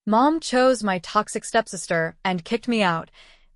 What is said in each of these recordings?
Mom chose my toxic stepsister and kicked me out.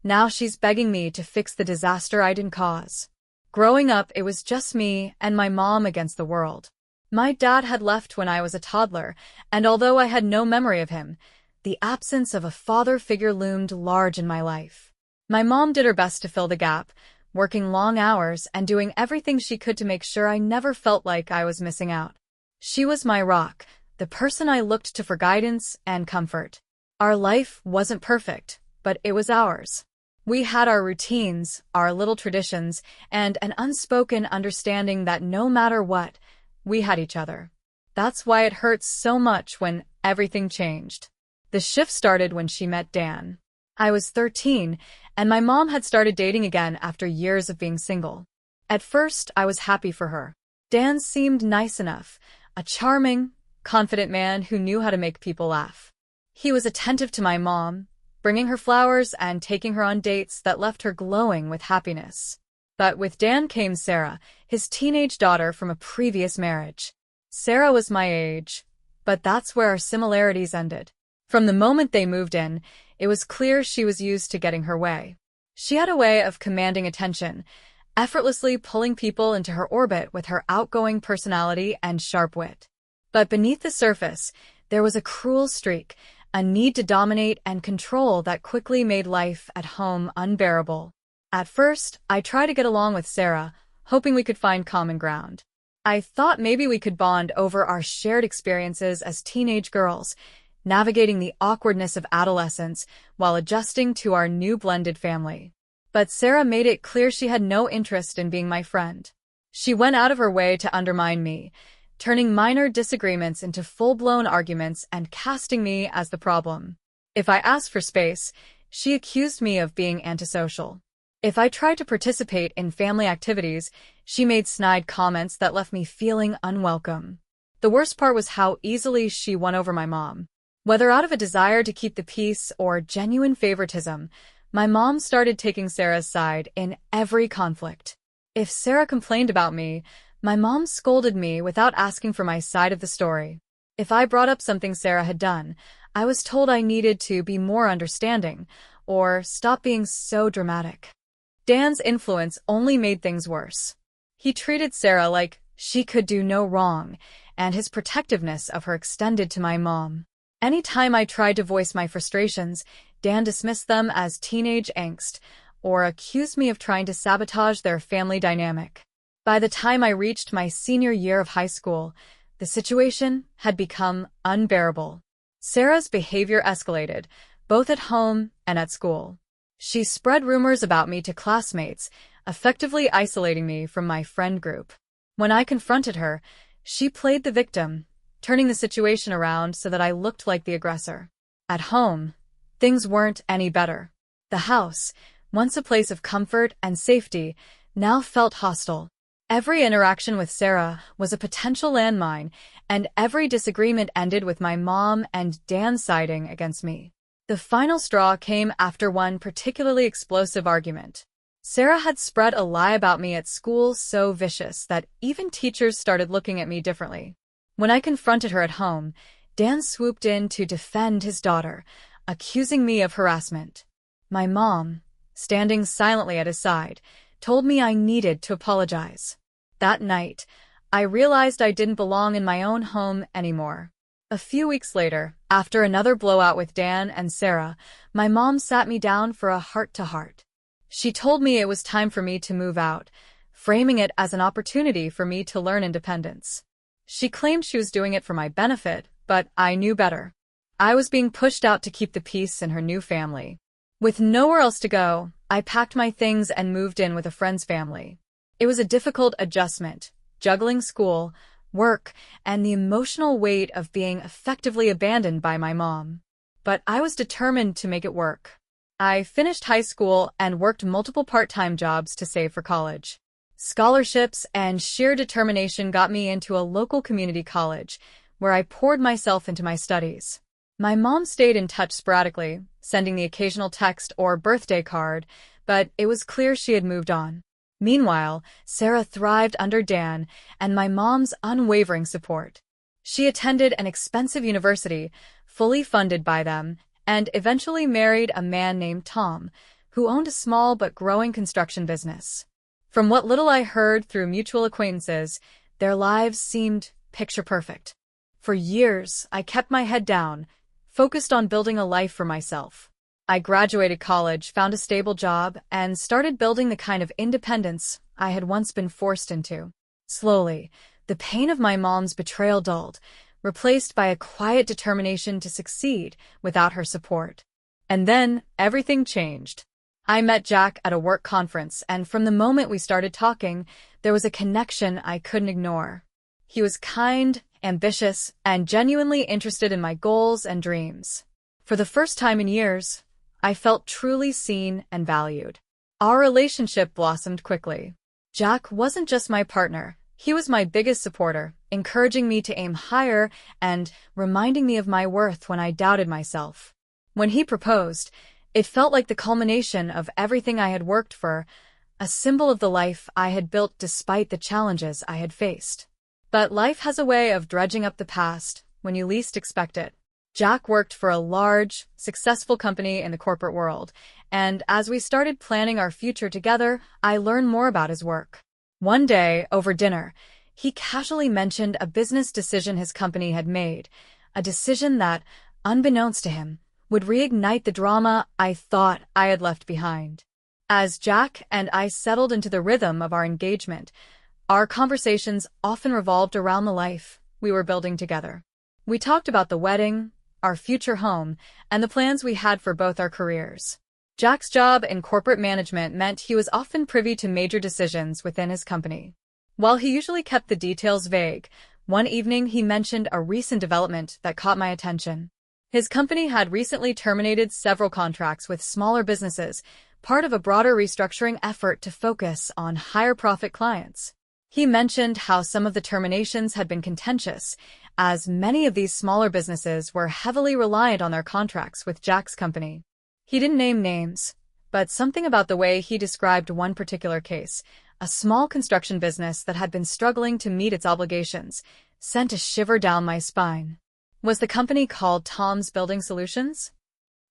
Now she's begging me to fix the disaster I didn't cause. Growing up, it was just me and my mom against the world. My dad had left when I was a toddler, and although I had no memory of him, the absence of a father figure loomed large in my life. My mom did her best to fill the gap, working long hours and doing everything she could to make sure I never felt like I was missing out. She was my rock, the person I looked to for guidance and comfort. Our life wasn't perfect, but it was ours. We had our routines, our little traditions, and an unspoken understanding that no matter what, we had each other. That's why it hurts so much when everything changed. The shift started when she met Dan. I was 13, and my mom had started dating again after years of being single. At first, I was happy for her. Dan seemed nice enough, a charming, confident man who knew how to make people laugh. He was attentive to my mom, bringing her flowers and taking her on dates that left her glowing with happiness. But with Dan came Sarah, his teenage daughter from a previous marriage. Sarah was my age, but that's where our similarities ended. From the moment they moved in, it was clear she was used to getting her way. She had a way of commanding attention, effortlessly pulling people into her orbit with her outgoing personality and sharp wit. But beneath the surface, there was a cruel streak, a need to dominate and control that quickly made life at home unbearable. At first, I tried to get along with Sarah, hoping we could find common ground. I thought maybe we could bond over our shared experiences as teenage girls, navigating the awkwardness of adolescence while adjusting to our new blended family. But Sarah made it clear she had no interest in being my friend. She went out of her way to undermine me, turning minor disagreements into full-blown arguments and casting me as the problem. If I asked for space, she accused me of being antisocial. If I tried to participate in family activities, she made snide comments that left me feeling unwelcome. The worst part was how easily she won over my mom. Whether out of a desire to keep the peace or genuine favoritism, my mom started taking Sarah's side in every conflict. If Sarah complained about me, my mom scolded me without asking for my side of the story. If I brought up something Sarah had done, I was told I needed to be more understanding or stop being so dramatic. Dan's influence only made things worse. He treated Sarah like she could do no wrong, and his protectiveness of her extended to my mom. Anytime I tried to voice my frustrations, Dan dismissed them as teenage angst or accused me of trying to sabotage their family dynamic. By the time I reached my senior year of high school, the situation had become unbearable. Sarah's behavior escalated, both at home and at school. She spread rumors about me to classmates, effectively isolating me from my friend group. When I confronted her, she played the victim, turning the situation around so that I looked like the aggressor. At home, things weren't any better. The house, once a place of comfort and safety, now felt hostile. Every interaction with Sarah was a potential landmine, and every disagreement ended with my mom and Dan siding against me. The final straw came after one particularly explosive argument. Sarah had spread a lie about me at school so vicious that even teachers started looking at me differently. When I confronted her at home, Dan swooped in to defend his daughter, accusing me of harassment. My mom, standing silently at his side, told me I needed to apologize. That night, I realized I didn't belong in my own home anymore. A few weeks later, after another blowout with Dan and Sarah, my mom sat me down for a heart-to-heart. She told me it was time for me to move out, framing it as an opportunity for me to learn independence. She claimed she was doing it for my benefit, but I knew better. I was being pushed out to keep the peace in her new family. With nowhere else to go, I packed my things and moved in with a friend's family. It was a difficult adjustment, juggling school, work, and the emotional weight of being effectively abandoned by my mom. But I was determined to make it work. I finished high school and worked multiple part-time jobs to save for college. Scholarships and sheer determination got me into a local community college, where I poured myself into my studies. My mom stayed in touch sporadically, sending the occasional text or birthday card, but it was clear she had moved on. Meanwhile, Sarah thrived under Dan and my mom's unwavering support. She attended an expensive university, fully funded by them, and eventually married a man named Tom, who owned a small but growing construction business. From what little I heard through mutual acquaintances, their lives seemed picture perfect. For years, I kept my head down, focused on building a life for myself. I graduated college, found a stable job, and started building the kind of independence I had once been forced into. Slowly, the pain of my mom's betrayal dulled, replaced by a quiet determination to succeed without her support. And then, everything changed. I met Jack at a work conference, and from the moment we started talking, there was a connection I couldn't ignore. He was kind, ambitious, and genuinely interested in my goals and dreams. For the first time in years, I felt truly seen and valued. Our relationship blossomed quickly. Jack wasn't just my partner, he was my biggest supporter, encouraging me to aim higher and reminding me of my worth when I doubted myself. When he proposed, it felt like the culmination of everything I had worked for, a symbol of the life I had built despite the challenges I had faced. But life has a way of dredging up the past when you least expect it. Jack worked for a large, successful company in the corporate world, and as we started planning our future together, I learned more about his work. One day, over dinner, he casually mentioned a business decision his company had made, a decision that, unbeknownst to him, would reignite the drama I thought I had left behind. As Jack and I settled into the rhythm of our engagement, our conversations often revolved around the life we were building together. We talked about the wedding, our future home, and the plans we had for both our careers. Jack's job in corporate management meant he was often privy to major decisions within his company. While he usually kept the details vague, one evening he mentioned a recent development that caught my attention. His company had recently terminated several contracts with smaller businesses, part of a broader restructuring effort to focus on higher profit clients. He mentioned how some of the terminations had been contentious, as many of these smaller businesses were heavily reliant on their contracts with Jack's company. He didn't name names, but something about the way he described one particular case, a small construction business that had been struggling to meet its obligations, sent a shiver down my spine. Was the company called Tom's Building Solutions?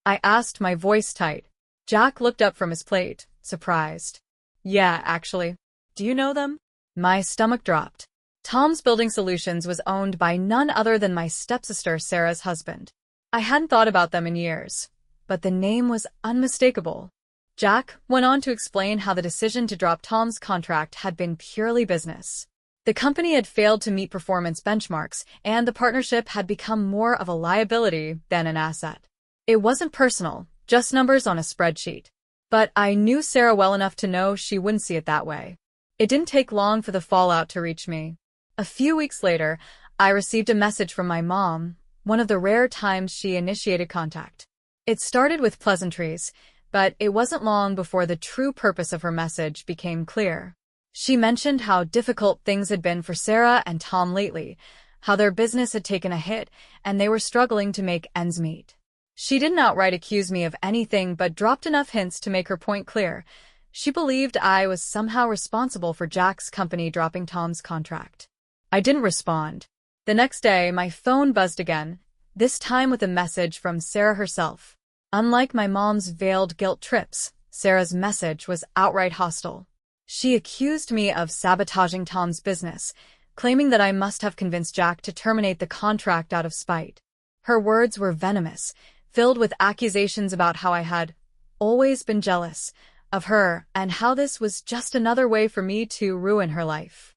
I asked, my voice tight. Jack looked up from his plate, surprised. Yeah, actually. Do you know them? My stomach dropped. Tom's Building Solutions was owned by none other than my stepsister Sarah's husband. I hadn't thought about them in years, but the name was unmistakable. Jack went on to explain how the decision to drop Tom's contract had been purely business. The company had failed to meet performance benchmarks, and the partnership had become more of a liability than an asset. It wasn't personal, just numbers on a spreadsheet. But I knew Sarah well enough to know she wouldn't see it that way. It didn't take long for the fallout to reach me. A few weeks later, I received a message from my mom, one of the rare times she initiated contact. It started with pleasantries, but it wasn't long before the true purpose of her message became clear. She mentioned how difficult things had been for Sarah and Tom lately, how their business had taken a hit, and they were struggling to make ends meet. She didn't outright accuse me of anything but dropped enough hints to make her point clear. She believed I was somehow responsible for Jack's company dropping Tom's contract. I didn't respond. The next day, my phone buzzed again, this time with a message from Sarah herself. Unlike my mom's veiled guilt trips, Sarah's message was outright hostile. She accused me of sabotaging Tom's business, claiming that I must have convinced Jack to terminate the contract out of spite. Her words were venomous, filled with accusations about how I had always been jealous of her and how this was just another way for me to ruin her life.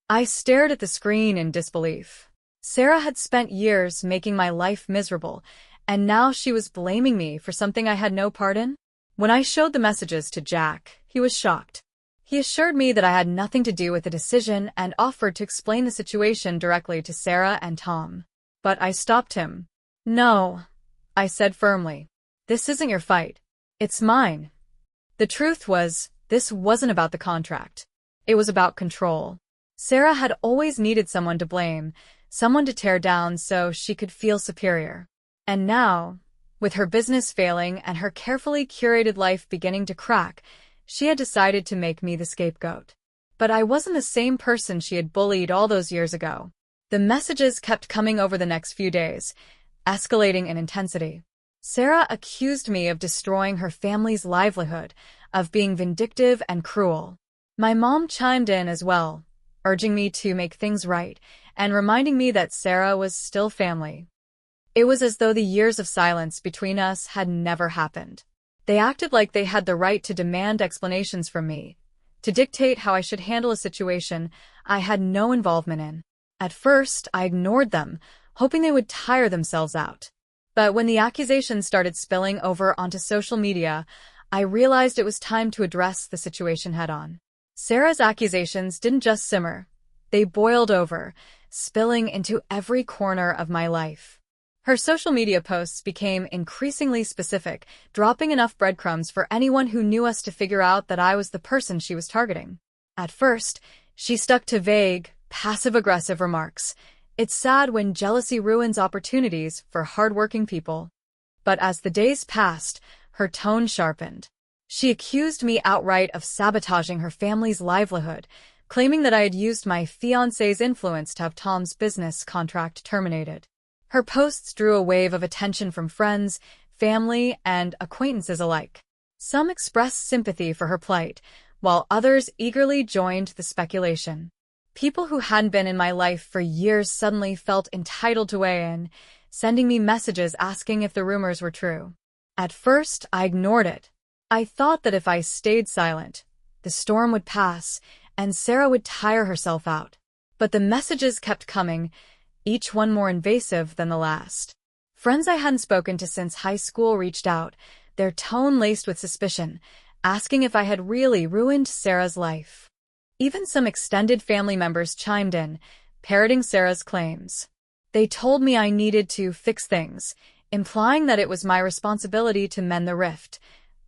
I stared at the screen in disbelief. Sarah had spent years making my life miserable, and now she was blaming me for something I had no part in? When I showed the messages to Jack, he was shocked. He assured me that I had nothing to do with the decision and offered to explain the situation directly to Sarah and Tom. But I stopped him. No, I said firmly. This isn't your fight. It's mine. The truth was, this wasn't about the contract. It was about control. Sarah had always needed someone to blame, someone to tear down so she could feel superior. And now, with her business failing and her carefully curated life beginning to crack, she had decided to make me the scapegoat. But I wasn't the same person she had bullied all those years ago. The messages kept coming over the next few days, escalating in intensity. Sarah accused me of destroying her family's livelihood, of being vindictive and cruel. My mom chimed in as well, urging me to make things right and reminding me that Sarah was still family. It was as though the years of silence between us had never happened. They acted like they had the right to demand explanations from me, to dictate how I should handle a situation I had no involvement in. At first, I ignored them, hoping they would tire themselves out. But when the accusations started spilling over onto social media, I realized it was time to address the situation head-on. Sarah's accusations didn't just simmer. They boiled over, spilling into every corner of my life. Her social media posts became increasingly specific, dropping enough breadcrumbs for anyone who knew us to figure out that I was the person she was targeting. At first, she stuck to vague, passive-aggressive remarks. It's sad when jealousy ruins opportunities for hardworking people. But as the days passed, her tone sharpened. She accused me outright of sabotaging her family's livelihood, claiming that I had used my fiancé's influence to have Tom's business contract terminated. Her posts drew a wave of attention from friends, family, and acquaintances alike. Some expressed sympathy for her plight, while others eagerly joined the speculation. People who hadn't been in my life for years suddenly felt entitled to weigh in, sending me messages asking if the rumors were true. At first, I ignored it. I thought that if I stayed silent, the storm would pass and Sarah would tire herself out. But the messages kept coming, each one more invasive than the last. Friends I hadn't spoken to since high school reached out, their tone laced with suspicion, asking if I had really ruined Sarah's life. Even some extended family members chimed in, parroting Sarah's claims. They told me I needed to fix things, implying that it was my responsibility to mend the rift,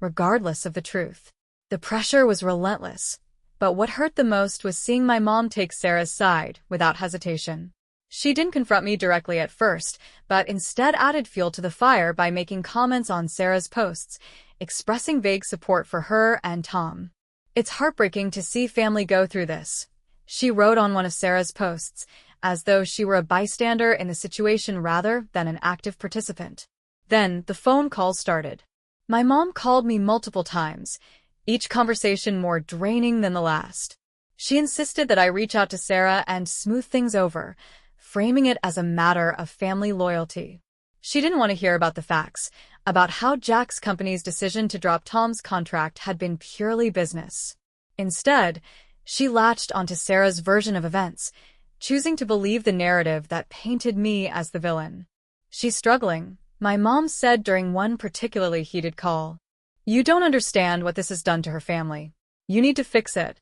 regardless of the truth. The pressure was relentless, but what hurt the most was seeing my mom take Sarah's side without hesitation. She didn't confront me directly at first, but instead added fuel to the fire by making comments on Sarah's posts, expressing vague support for her and Tom. It's heartbreaking to see family go through this, she wrote on one of Sarah's posts, as though she were a bystander in the situation rather than an active participant. Then the phone calls started. My mom called me multiple times, each conversation more draining than the last. She insisted that I reach out to Sarah and smooth things over, framing it as a matter of family loyalty. She didn't want to hear about the facts, about how Jack's company's decision to drop Tom's contract had been purely business. Instead, she latched onto Sarah's version of events, choosing to believe the narrative that painted me as the villain. She's struggling, my mom said during one particularly heated call. You don't understand what this has done to her family. You need to fix it.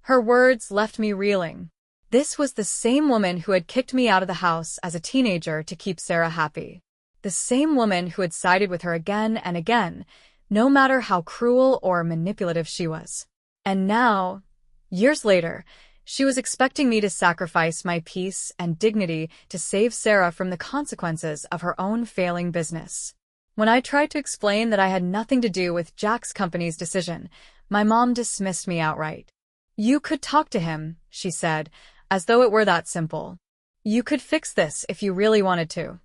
Her words left me reeling. This was the same woman who had kicked me out of the house as a teenager to keep Sarah happy. The same woman who had sided with her again and again, no matter how cruel or manipulative she was. And now, years later, she was expecting me to sacrifice my peace and dignity to save Sarah from the consequences of her own failing business. When I tried to explain that I had nothing to do with Jack's company's decision, my mom dismissed me outright. You could talk to him, she said, as though it were that simple. You could fix this if you really wanted to.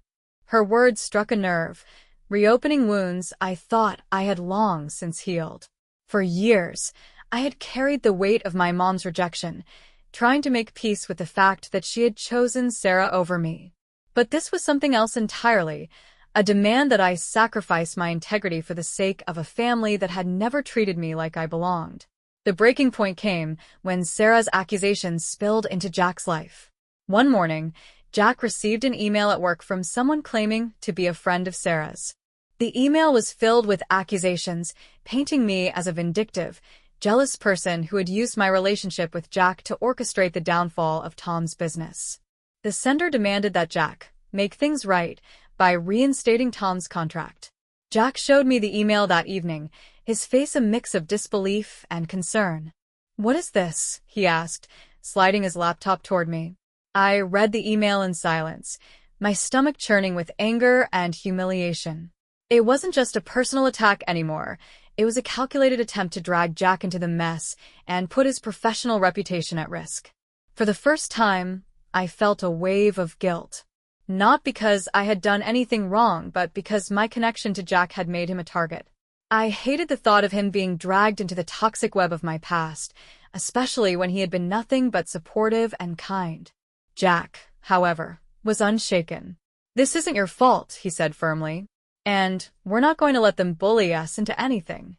Her words struck a nerve, reopening wounds I thought I had long since healed. For years, I had carried the weight of my mom's rejection, trying to make peace with the fact that she had chosen Sarah over me. But this was something else entirely, a demand that I sacrifice my integrity for the sake of a family that had never treated me like I belonged. The breaking point came when Sarah's accusations spilled into Jack's life. One morning, Jack received an email at work from someone claiming to be a friend of Sarah's. The email was filled with accusations, painting me as a vindictive, jealous person who had used my relationship with Jack to orchestrate the downfall of Tom's business. The sender demanded that Jack make things right by reinstating Tom's contract. Jack showed me the email that evening, his face a mix of disbelief and concern. What is this? He asked, sliding his laptop toward me. I read the email in silence, my stomach churning with anger and humiliation. It wasn't just a personal attack anymore. It was a calculated attempt to drag Jack into the mess and put his professional reputation at risk. For the first time, I felt a wave of guilt. Not because I had done anything wrong, but because my connection to Jack had made him a target. I hated the thought of him being dragged into the toxic web of my past, especially when he had been nothing but supportive and kind. Jack, however, was unshaken. "This isn't your fault," he said firmly, "and we're not going to let them bully us into anything."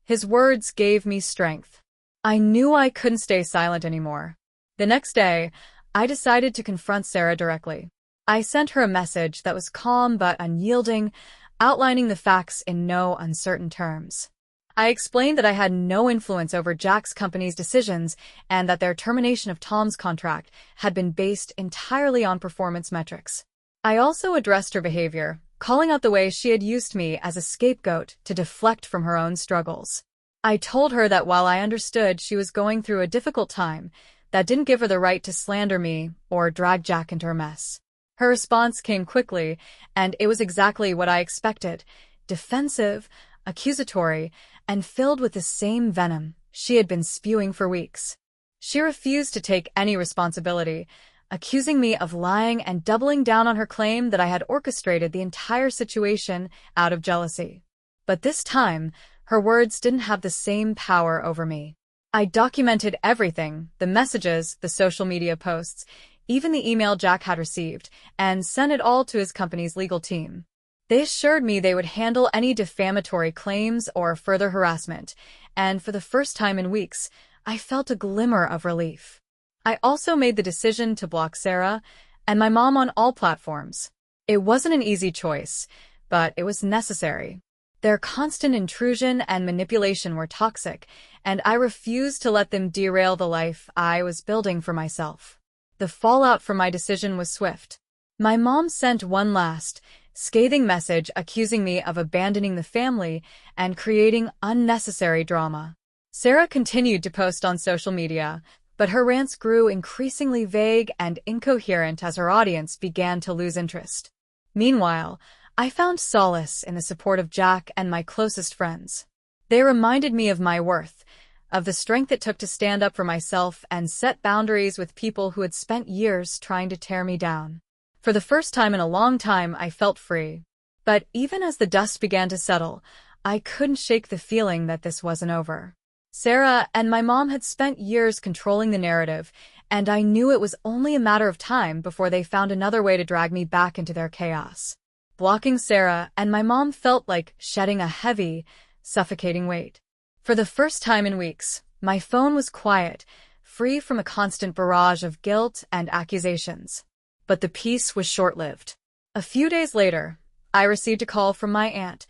His words gave me strength. I knew I couldn't stay silent anymore. The next day, I decided to confront Sarah directly. I sent her a message that was calm but unyielding, outlining the facts in no uncertain terms. I explained that I had no influence over Jack's company's decisions and that their termination of Tom's contract had been based entirely on performance metrics. I also addressed her behavior, calling out the way she had used me as a scapegoat to deflect from her own struggles. I told her that while I understood she was going through a difficult time, that didn't give her the right to slander me or drag Jack into her mess. Her response came quickly, and it was exactly what I expected: defensive, accusatory, and filled with the same venom she had been spewing for weeks. She refused to take any responsibility, accusing me of lying and doubling down on her claim that I had orchestrated the entire situation out of jealousy. But this time, her words didn't have the same power over me. I documented everything: the messages, the social media posts, even the email Jack had received, and sent it all to his company's legal team. They assured me they would handle any defamatory claims or further harassment, and for the first time in weeks, I felt a glimmer of relief. I also made the decision to block Sarah and my mom on all platforms. It wasn't an easy choice, but it was necessary. Their constant intrusion and manipulation were toxic, and I refused to let them derail the life I was building for myself. The fallout from my decision was swift. My mom sent one last, scathing message accusing me of abandoning the family and creating unnecessary drama. Sarah continued to post on social media, but her rants grew increasingly vague and incoherent as her audience began to lose interest. Meanwhile, I found solace in the support of Jack and my closest friends. They reminded me of my worth, of the strength it took to stand up for myself and set boundaries with people who had spent years trying to tear me down. For the first time in a long time, I felt free. But even as the dust began to settle, I couldn't shake the feeling that this wasn't over. Sarah and my mom had spent years controlling the narrative, and I knew it was only a matter of time before they found another way to drag me back into their chaos. Blocking Sarah and my mom felt like shedding a heavy, suffocating weight. For the first time in weeks, my phone was quiet, free from a constant barrage of guilt and accusations. But the peace was short-lived. A few days later, I received a call from my aunt,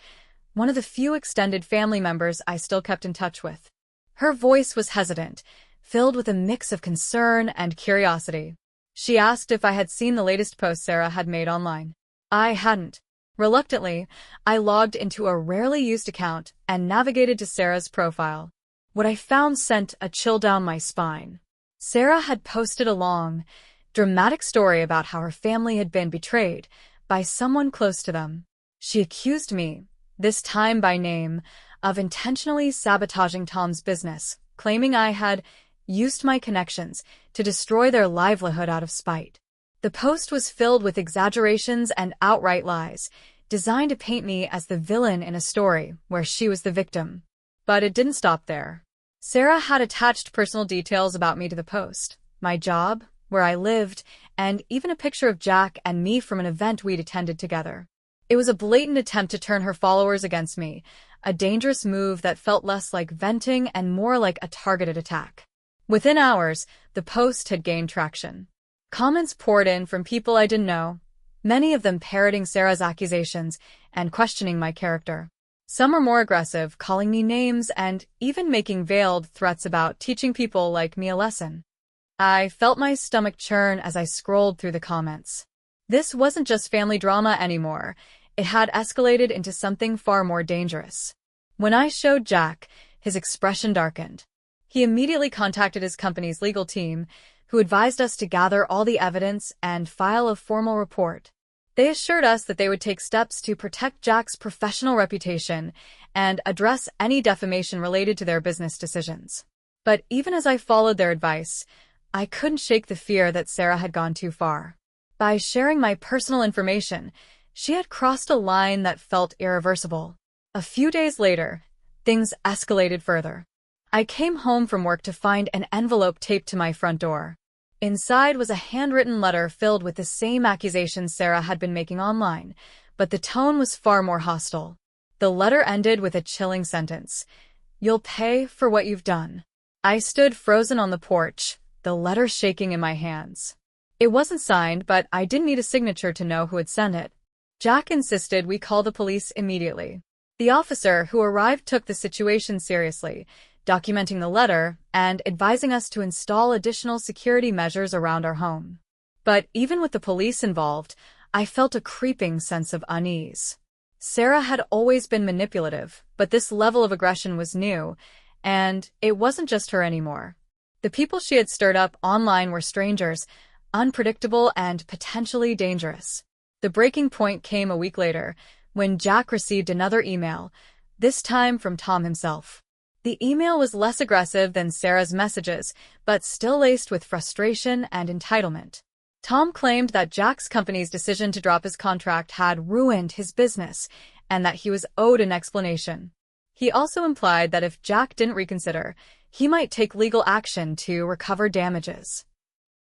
one of the few extended family members I still kept in touch with. Her voice was hesitant, filled with a mix of concern and curiosity. She asked if I had seen the latest post Sarah had made online. I hadn't. Reluctantly, I logged into a rarely used account and navigated to Sarah's profile. What I found sent a chill down my spine. Sarah had posted a long, dramatic story about how her family had been betrayed by someone close to them. She accused me, this time by name, of intentionally sabotaging Tom's business, claiming I had used my connections to destroy their livelihood out of spite. The post was filled with exaggerations and outright lies, designed to paint me as the villain in a story where she was the victim. But it didn't stop there. Sarah had attached personal details about me to the post: my job, where I lived, and even a picture of Jack and me from an event we'd attended together. It was a blatant attempt to turn her followers against me, a dangerous move that felt less like venting and more like a targeted attack. Within hours, the post had gained traction. Comments poured in from people I didn't know, many of them parroting Sarah's accusations and questioning my character. Some were more aggressive, calling me names and even making veiled threats about teaching people like me a lesson. I felt my stomach churn as I scrolled through the comments. This wasn't just family drama anymore. It had escalated into something far more dangerous. When I showed Jack, his expression darkened. He immediately contacted his company's legal team, who advised us to gather all the evidence and file a formal report. They assured us that they would take steps to protect Jack's professional reputation and address any defamation related to their business decisions. But even as I followed their advice, I couldn't shake the fear that Sarah had gone too far. By sharing my personal information, she had crossed a line that felt irreversible. A few days later, things escalated further. I came home from work to find an envelope taped to my front door. Inside was a handwritten letter filled with the same accusations Sarah had been making online, but the tone was far more hostile. The letter ended with a chilling sentence: "You'll pay for what you've done." I stood frozen on the porch, the letter shaking in my hands. It wasn't signed, but I didn't need a signature to know who had sent it. Jack insisted we call the police immediately. The officer who arrived took the situation seriously, documenting the letter and advising us to install additional security measures around our home. But even with the police involved, I felt a creeping sense of unease. Sarah had always been manipulative, but this level of aggression was new, and it wasn't just her anymore. The people she had stirred up online were strangers, unpredictable and potentially dangerous. The breaking point came a week later, when Jack received another email, this time from Tom himself. The email was less aggressive than Sarah's messages, but still laced with frustration and entitlement. Tom claimed that Jack's company's decision to drop his contract had ruined his business, and that he was owed an explanation. He also implied that if Jack didn't reconsider, he might take legal action to recover damages.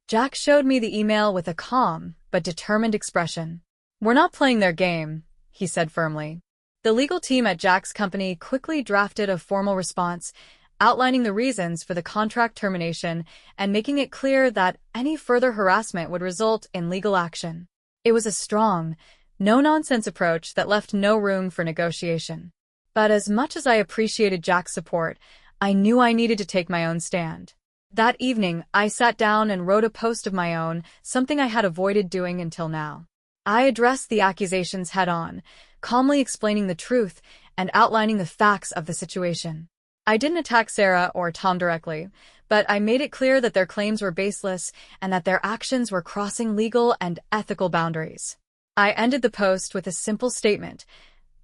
Jack showed me the email with a calm but determined expression. "We're not playing their game," he said firmly. The legal team at Jack's company quickly drafted a formal response, outlining the reasons for the contract termination and making it clear that any further harassment would result in legal action. It was a strong, no-nonsense approach that left no room for negotiation. But as much as I appreciated Jack's support, I knew I needed to take my own stand. That evening, I sat down and wrote a post of my own, something I had avoided doing until now. I addressed the accusations head-on, calmly explaining the truth and outlining the facts of the situation. I didn't attack Sarah or Tom directly, but I made it clear that their claims were baseless and that their actions were crossing legal and ethical boundaries. I ended the post with a simple statement: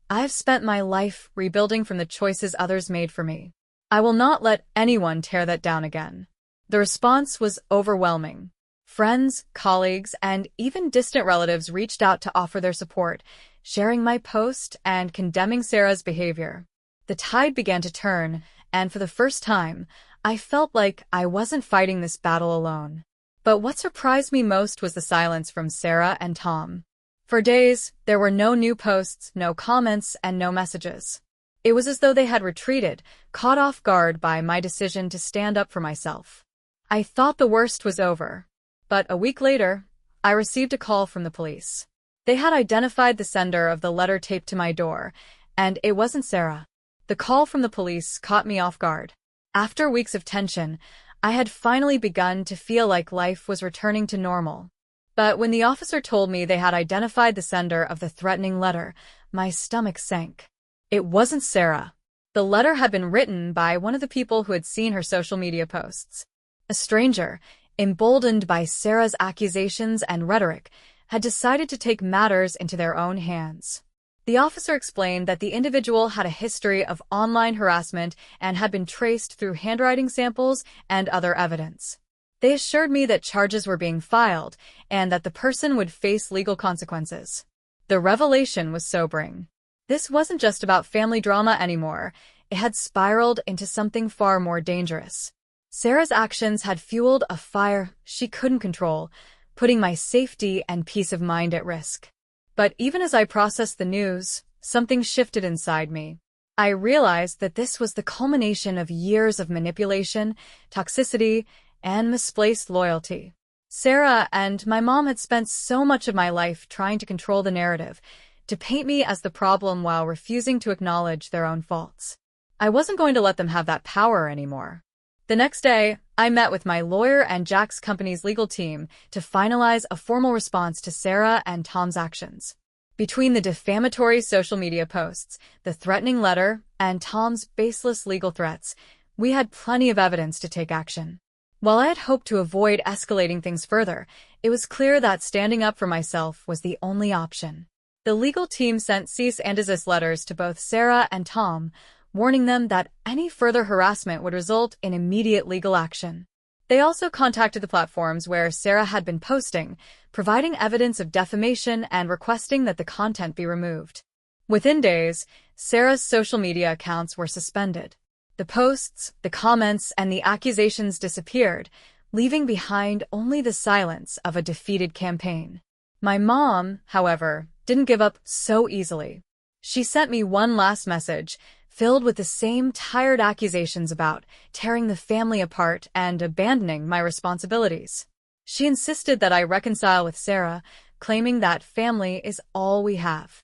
"I've spent my life rebuilding from the choices others made for me. I will not let anyone tear that down again." The response was overwhelming. Friends, colleagues, and even distant relatives reached out to offer their support, sharing my post and condemning Sarah's behavior. The tide began to turn, and for the first time, I felt like I wasn't fighting this battle alone. But what surprised me most was the silence from Sarah and Tom. For days, there were no new posts, no comments, and no messages. It was as though they had retreated, caught off guard by my decision to stand up for myself. I thought the worst was over. But a week later, I received a call from the police. They had identified the sender of the letter taped to my door, and it wasn't Sarah. The call from the police caught me off guard. After weeks of tension, I had finally begun to feel like life was returning to normal. But when the officer told me they had identified the sender of the threatening letter, my stomach sank. It wasn't Sarah. The letter had been written by one of the people who had seen her social media posts. A stranger, emboldened by Sarah's accusations and rhetoric, had decided to take matters into their own hands. The officer explained that the individual had a history of online harassment and had been traced through handwriting samples and other evidence. They assured me that charges were being filed and that the person would face legal consequences. The revelation was sobering. This wasn't just about family drama anymore. It had spiraled into something far more dangerous. Sarah's actions had fueled a fire she couldn't control, putting my safety and peace of mind at risk. But even as I processed the news, something shifted inside me. I realized that this was the culmination of years of manipulation, toxicity, and misplaced loyalty. Sarah and my mom had spent so much of my life trying to control the narrative, to paint me as the problem while refusing to acknowledge their own faults. I wasn't going to let them have that power anymore. The next day, I met with my lawyer and Jack's company's legal team to finalize a formal response to Sarah and Tom's actions. Between the defamatory social media posts, the threatening letter, and Tom's baseless legal threats, we had plenty of evidence to take action. While I had hoped to avoid escalating things further, it was clear that standing up for myself was the only option. The legal team sent cease and desist letters to both Sarah and Tom, warning them that any further harassment would result in immediate legal action. They also contacted the platforms where Sarah had been posting, providing evidence of defamation and requesting that the content be removed. Within days, Sarah's social media accounts were suspended. The posts, the comments, and the accusations disappeared, leaving behind only the silence of a defeated campaign. My mom, however, didn't give up so easily. She sent me one last message, filled with the same tired accusations about tearing the family apart and abandoning my responsibilities. She insisted that I reconcile with Sarah, claiming that family is all we have.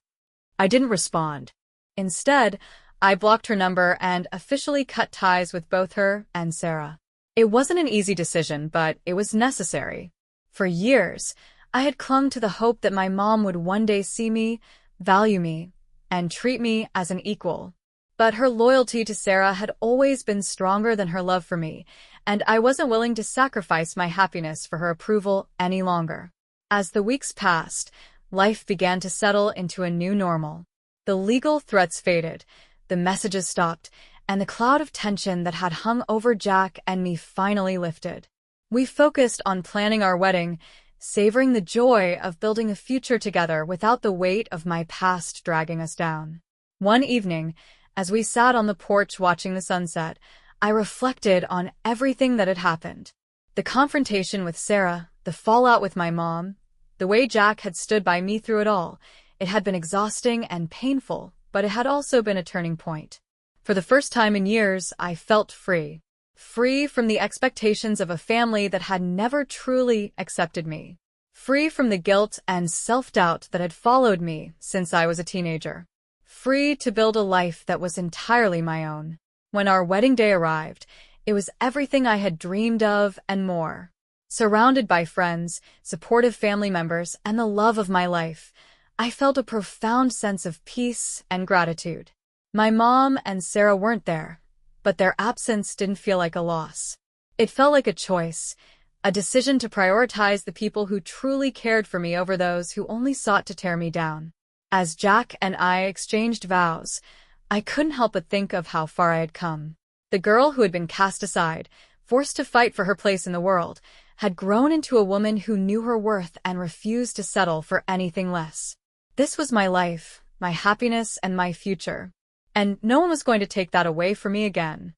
I didn't respond. Instead, I blocked her number and officially cut ties with both her and Sarah. It wasn't an easy decision, but it was necessary. For years, I had clung to the hope that my mom would one day see me, value me, and treat me as an equal. But her loyalty to Sarah had always been stronger than her love for me, and I wasn't willing to sacrifice my happiness for her approval any longer. As the weeks passed, life began to settle into a new normal. The legal threats faded, the messages stopped, and the cloud of tension that had hung over Jack and me finally lifted. We focused on planning our wedding, savoring the joy of building a future together without the weight of my past dragging us down. One evening, as we sat on the porch watching the sunset, I reflected on everything that had happened. The confrontation with Sarah, the fallout with my mom, the way Jack had stood by me through it all. It had been exhausting and painful, but it had also been a turning point. For the first time in years, I felt free. Free from the expectations of a family that had never truly accepted me. Free from the guilt and self-doubt that had followed me since I was a teenager. Free to build a life that was entirely my own. When our wedding day arrived, it was everything I had dreamed of and more. Surrounded by friends, supportive family members, and the love of my life, I felt a profound sense of peace and gratitude. My mom and Sarah weren't there, but their absence didn't feel like a loss. It felt like a choice, a decision to prioritize the people who truly cared for me over those who only sought to tear me down. As Jack and I exchanged vows, I couldn't help but think of how far I had come. The girl who had been cast aside, forced to fight for her place in the world, had grown into a woman who knew her worth and refused to settle for anything less. This was my life, my happiness, and my future. And no one was going to take that away from me again.